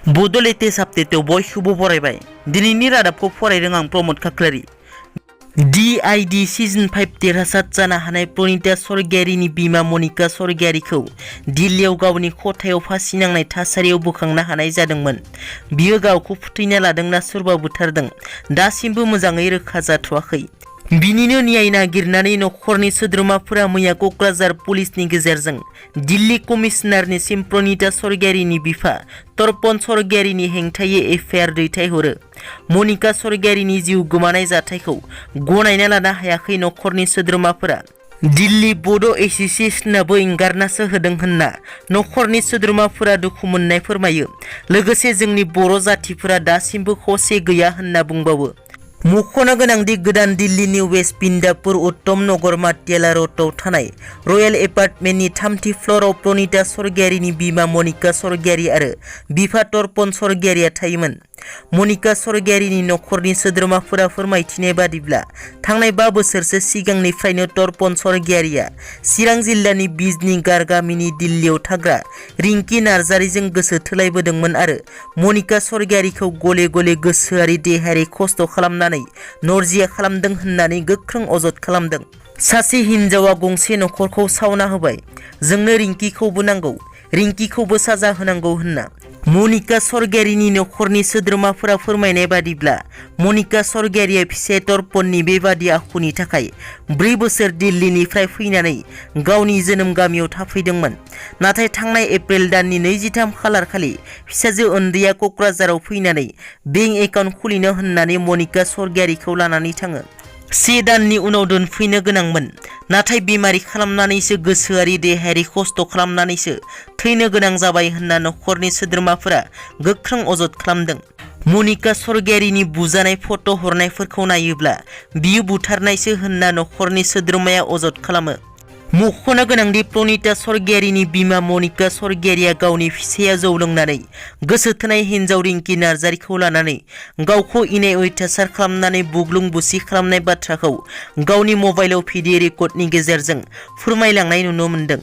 बड' लेटेस्ट आपडेटआव बयखौबो बरायबाय। दिनैनि रादाबखौ फरायदों आं प्रमद खाख्लारि। DID सिजन 5 देरहासार जानो हानाय प्रनिता स्वर्गियारिनि बिमा मनिका स्वर्गियारिखौ दिल्लीयाव गावनि खथायाव फासि नांनाय थासारियाव बोखांनो हानाय जादोंमोन। बियो गावखौ फोथैना लादोंना सोरबा बुथारदों दासिमबो मोजाङै रोखा जाथ'वाखै। बिनिनो न्याय नागिरनानै नखरनि सोद्रोमाफोरा मैया कक्राझार पुलिसनि गेजेरजों दिल्ली कमिशनारनिसिम प्रनिता स्वर्गियारिनि बिफा तर्पण स्वर्गियारिनि हेंथायै एफआइआर दैथायहरो। मनिका स्वर्गियारिनि जिउ गोमानाय जाथायखौ गनायना लानो हायाखै नखरनि सोद्रोमाफोरा। दिल्ली बड' एस'सिएशनाबो एंगारनासो होदों होनना नखरनि सोद्रोमाफोरा दुखु मोननाय फोरमायो। लोगोसे जोंनि बर' जाथिफोरा दासिमबो खौसे गैया होनना बुंबावो। मख'नो गोनांदि गोदान दिल्लीनि वेस्ट बिन्दापुर उत्तम नगर माटियाला र'डआव थानाय रयेल एपार्टमेन्टनि 3थि फ्ल'रआव प्रनिता स्वर्गियारिनि बिमा मनिका स्वर्गियारि आरो बिफा तर्पण स्वर्गियारिया थायोमोन। मनिका स्वर्गियारिनि नखरनि सोद्रोमाफोरा फोरमायथिनाय बादिब्ला थांनाय 5 बोसोरसो सिगांनिफ्रायनो तर्पण स्वर्गियारिया चिरां जिल्लानि बिजनीगार गामिनि दिल्लीयाव थाग्रा रिंकी नार्जारीजों गोसो थोलायबोदोंमोन आरो मनिका स्वर्गियारिखौ गले गले गोसोआरि देहायारि खस्थ' खालामनानै नोरजिया खालामदों होननानै गोख्रों अजद खालामदों। सासे हिनजावा गंसे नखरखौ सावना होबाय, जोंनो रिंकीखौबो नांगौ, रिंकीखौबो साजा होनांगौ होनना। मनिका स्वर्गियारिनि नखरनि सोद्रोमाफोरा फोरमायनाय बादिब्ला मनिका स्वर्गियारिया फिसाय तर्पणनि बेबादि आखुनि थाखाय 4 बोसोर दिल्लीनिफ्राय फैनानै गावनि जोनोम गामियाव थाफैदोंमोन। नाथाय थांनाय एप्रिल दाननि 23 खालार खालि फिसाजो उन्दैया कक्राझाराव फैनानै बेंक एकाउन्ट खुलिनो होननानै मनिका स्वर्गियारिखौ लानानै थाङो। 1 दाननि उनाव दोनफैनो गोनांमोन, नाथाय बेमारि खालामनानैसो गोसोआरि देहायारि खस्थ' खालामनानैसो थैनो गोनां जाबाय होनना नखरनि सोद्रोमाफोरा गोख्रों अजद खालामदों। मनिका स्वर्गियारिनि बुजानाय फट' हरनायफोरखौ नायोब्ला बियो बुथारनायसो होनना नखरनि सोद्रोमाया अजद खालामो। मख'नो गोनांदि प्रनिता स्वर्गियारिनि बिमा मनिका स्वर्गियारिया गावनि फिसाया जौ लोंनानै गोसो थोनाय हिनजाव रिंकी नार्जारीखौ लानानै गावखौ इनाय अयथासार खालामनानै बुग्लुं बुसि खालामनाय बाथ्राखौ गावनि मबाइलाव भिडिअ रेकर्डनि गेजेरजों फोरमायलांनाय नुनो मोन्दों।